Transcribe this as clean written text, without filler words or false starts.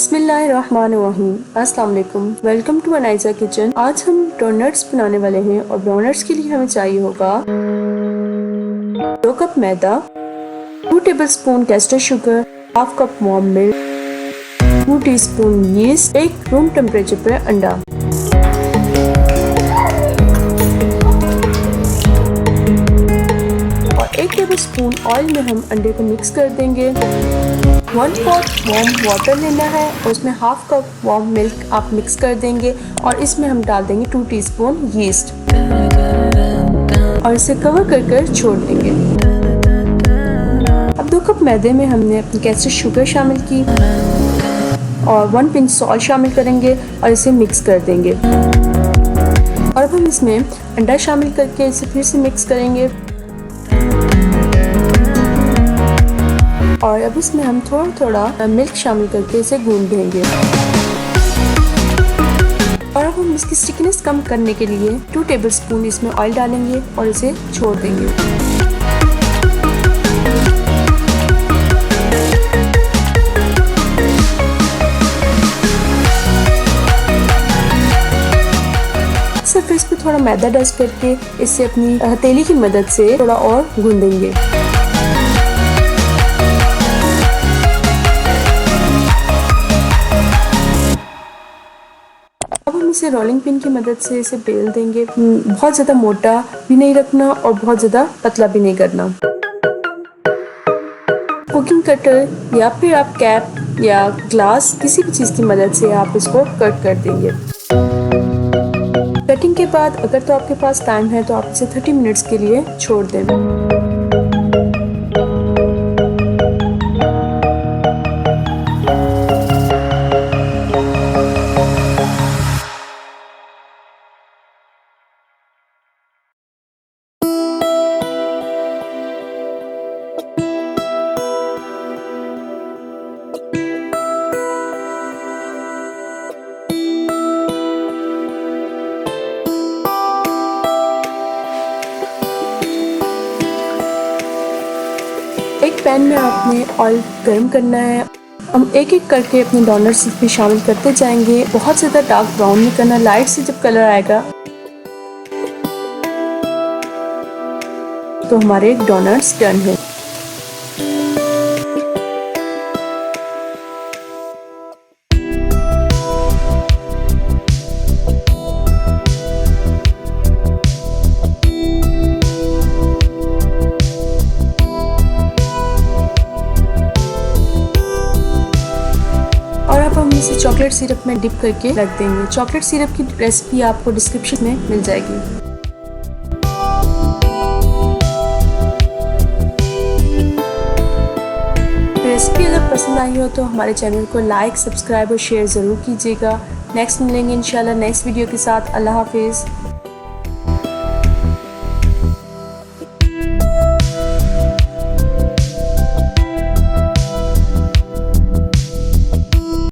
बिस्मिल्लाहिर्रहमानिर्रहीम। अस्सलाम वालेकुम। Welcome to Anaiza kitchen. आज हम डोनट्स बनाने वाले हैं और डोनट्स के लिए हमें चाहिए होगा 2 कप मैदा, 2 tablespoon castor sugar, half cup warm milk, 2 teaspoon yeast, 1 room temperature पर अंडा। और 1 टेबलस्पून ऑयल में हम अंडे को मिक्स कर देंगे। 1 पॉट वार्म वाटर लेना है और उसमें हाफ कप वार्म मिल्क आप मिक्स कर देंगे और इसमें हम डाल देंगे 2 टीस्पून यीस्ट और इसे कवर कर छोड़ देंगे। अब 2 कप मैदे में हमने अपनी कैस्टर शुगर शामिल की और 1 पिंच सॉल्ट शामिल करेंगे और इसे मिक्स कर देंगे। और अब हम इसमें अंडा शामिल करके इसे फिर से मिक्स करेंगे और अब इसमें हम थोड़ा थोड़ा मिल्क शामिल करके इसे गूंद देंगे। और अब हम इसकी स्टिकनेस कम करने के लिए 2 टेबलस्पून इसमें ऑयल डालेंगे और इसे छोड़ देंगे। सरफेस पे थोड़ा मैदा डस्ट करके इसे अपनी हथेली की मदद से थोड़ा और गूंदेंगे। अब हम इसे रोलिंग पिन की मदद से इसे बेल देंगे। बहुत ज़्यादा मोटा भी नहीं रखना और बहुत ज़्यादा पतला भी नहीं करना। कुकिंग कटर या फिर आप कैप या ग्लास किसी भी चीज़ की मदद से आप इसको कट कर देंगे। कटिंग के बाद अगर तो आपके पास टाइम है तो आप इसे 30 मिनट्स के लिए छोड़ दें। एक पैन में आपने ऑयल गर्म करना है। हम एक एक करके अपने डोनट्स इसमें शामिल करते जाएंगे। बहुत ज़्यादा डार्क ब्राउन नहीं करना, लाइट से जब कलर आएगा तो हमारे डोनट्स डन है। और अब हम इसे चॉकलेट सिरप में डिप करके रख देंगे। चॉकलेट सिरप की रेसिपी आपको डिस्क्रिप्शन में मिल जाएगी। रेसिपी अगर पसंद आई हो तो हमारे चैनल को लाइक, सब्सक्राइब और शेयर ज़रूर कीजिएगा। नेक्स्ट मिलेंगे इंशाल्लाह नेक्स्ट वीडियो के साथ। अल्लाह हाफिज़।